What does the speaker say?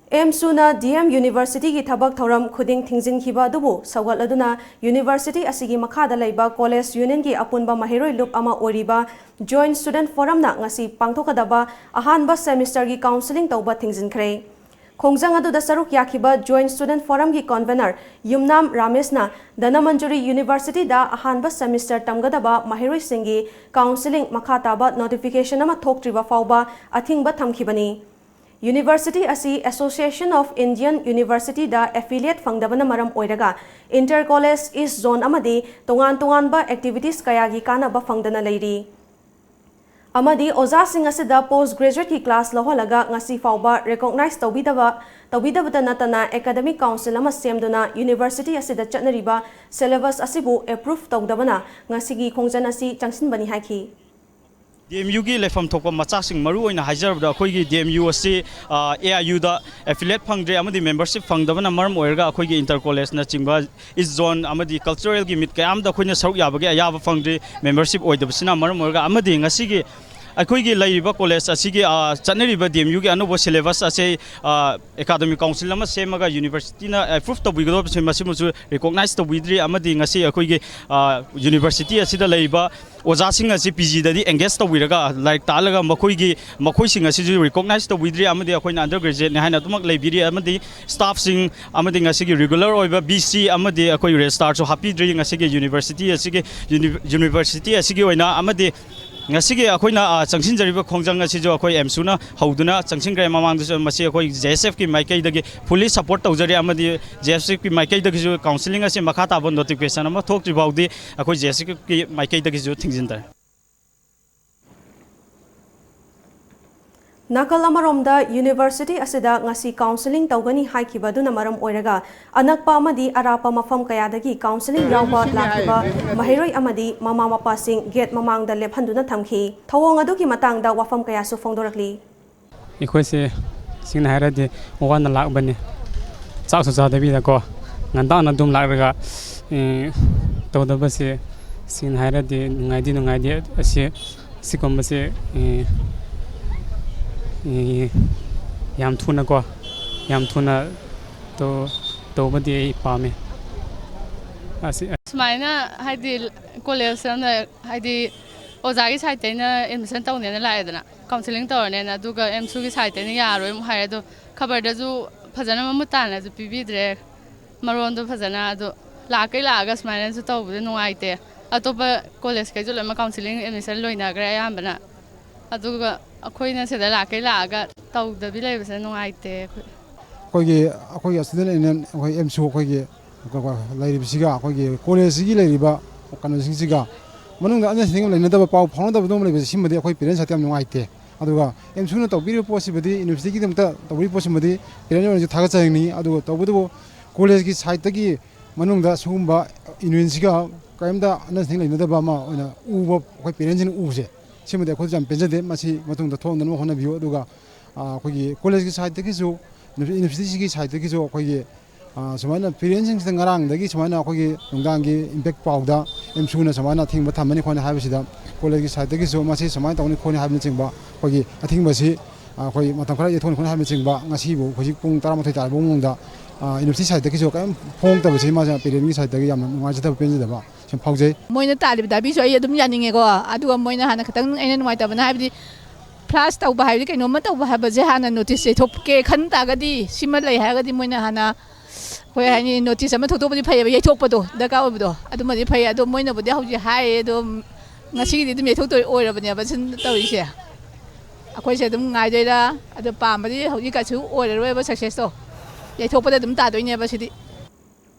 AMSU na DM University ki thabak thoram khuding thingjinkhre adubu sougatladuna University asigi makhada laiba College Union ki apunba maheiroi loop ama oiriba Joint Student Forum na ngasi pangthokadaba ahanba semester ki counselling tauba thingjinkhre khongjang aduda saruk yaikhiba Joint Student Forum ki convener Yumnam Ramesna Danamanjuri University da ahanba semester tamgadaba maheiroi singi counselling makhataba notification ama thoktriba fauba athingba thamkhibani University asi Association of Indian University da affiliate fangdabana maram oiraga inter college east zone amadi tongan ba activities kayagi kanaba fangdana leiri amadi oza sing asida postgraduate ki class loholaga ngasi fauba recognize tawbidaba natana academic council ama semduna university asida chatnariba syllabus asibu approve tawdabana ngasigi khongjan asi changsinbani haikhi DMU की लेफम थोप मचासिंग मरु ओइना हाइजरबदा अखोइगी DMU असि AIU दा affiliate फंगद्रे अमदि membership फंगदबना मरम ओइरगा अखोइगी inter college ना चिंगबा इस zone अमदि cultural की मिट कयाम दा अखोइना सरुक याबगे अयाबा फंगद्रे मेंबरशिप ओइदबसिना मरम ओइरगा अमदि ngasiगी अखोइगी लाइबा कॉलेज असिगी चनरिबा DMU की अनुभव सिलेबस असे एकेडमिक काउंसिल अमा सेमगा यूनिवर्सिटी ना अप्रूव तबुइगदो सेमसिमुसु रिकॉग्नाइज तबुइद्रि अमदि ngasi अखोइगी यूनिवर्सिटी असिदा लाइबा ओजासिंग असि PG ददि एंगेज तबुइरगा लाइक तालगा मखोइसिंग असिजु रिकॉग्नाइज तबुइद्रि अमदि अखोइना अंडर ग्रेजुएट ने हाइना तुमक लाइबिरि अमदि स्टाफ सिंग अमदि ngasiगी रेगुलर ओइबा BC अमदि अखोइ रेजिस्टार सो हापिद्रि ngasiगी यूनिवर्सिटी असिगी ओइना अमदि ngasiगी अखोइना चंगसिनजरिबा खोंगजंग असिजो अखोइ AMSU ना हौदुना चंगसिनख्रे mamangda मसि अखोइ JSF की माइकैदगी फुली सपोर्ट तौजरि अमदि JSF की माइकैदगी जो काउंसलिंग असे मखा ताबो नोटिफिकेशन अमा थोक्त्रिबाउदि अखोइ JSF की माइकैदगी जो थिंगजिनदर Nakan amaromda University asida ngasi counselling tougani haikhiba aduna maram oiraga anakpa amadi arappa mapham kaydagi counselling yaoba lakkhiba maheiroi amadi mama-mapa sing gate mamangda lephanduna thamkhi thawong aduki matangda wafam kaya su phongdorakli इखोइसे सिंना हाइरादि ओगाना लाकबने चाकसु जादबिदा को ngandana dum lakraga तौदबसे सिंना हाइरादि नुंगाइदि असे सिकोमबसे याम थुना को याम थुना तो बदि पामे सुमाइना हाइदि college ना हाइदि ओजागी साइटैना admission तौनेना लायदना counselling तौरनेना दुगा AMSU की साइटैना यारोय मु हायदो खबरदजु फजना ममुताना जु पिबिद्रे मरोंदो फजना दो लाकै लागा सुमाइना जु तौबदे नुआइते अतोपा कॉलेज कैजु लमा काउंसलिंग एडमिशन लोइनाग्रे यामबना अदुगा अखोइना सेदा लाकै लागा तौदबि लेबसे नुआइते अखोइगी स्टूडेंट यूनियन अखोइ AMSU अखोइगी लाइरिबिसिगा अखोइगी कॉलेज की लाइरिबा कनोसिंगसिगा मनुंगा अनसिंग लाइनदबा पाउ फाउंडबा दोम लेबे सिमबदि अखोइ पेरेंट्स हातियाम नुआइते अदुगा AMSU ना तौबिरि पोसिबदि यूनिवर्सिटी की दमता तौबिरि पोसिबदि पेरेंट्स जो थागा चाइनी अदुगा तौबदबो कॉलेज की साइट तगी मनुंगा सुगुंबा यूनिवर्सिटीगा कायमदा अनसिंग लाइनदबा मा ओना उबो अखोइ पेरेंट्स नि उबसे सिमदे अखोइ जाम पेंजदे मासी मतुंग द थोंदन होना बियो अदुगा अखोइ कॉलेज की साइट तगी जो यूनिवर्सिटी की साइट तगी जो अखोइ समाना पेरेंट्स सिंग ngarang dagi समाना अखोइ नुंगांग की इंपैक्ट पाउदा AMSU ना समाना थिंग थमनि खोने हाबसिदा कॉलेज की साइट तगी जो मासी समाना तौनि खोने हाबनि चिंबा अखोइ अथिंग बसि अखोइ मतम खरा ये थोन खोने हाबनि चिंबा ngasi बो खोजि पुंग 13 तारबो मुंगदा यूनिवर्सिटी साइट तगी जो कायम फोंग तबसि माजा पेरेंट्स की साइट तगी याम नुवाजदा पेंजदबा सम फाउजै मोइना तालिब दाबि सो अदुम यानिंगेको अदुगा मोइना हाना खतंग ऐना नुवाइतबना हाबिदि फ्लास तौबा हाबिदि कैनोमा तौबा हाबजे हाना नोटिस थोपके खन तागदि सिमा लै हागदि मोइना हाना होय हानि नोटिस अमा थोतोबदि फैबा यैथोकपदो दका ओबदो अदुमदि फै अदो मोइनाबदि हौजि हाय अदो ngasiगि दि यैथोक तोय ओइरबने बसिन तौरिसे अखोइसे अदुम गाइदैरा अदो पामबदि हौजि काछु ओइररोयबा सक्सेस तो यैथोकपदि अदुम तादोइने बसिदि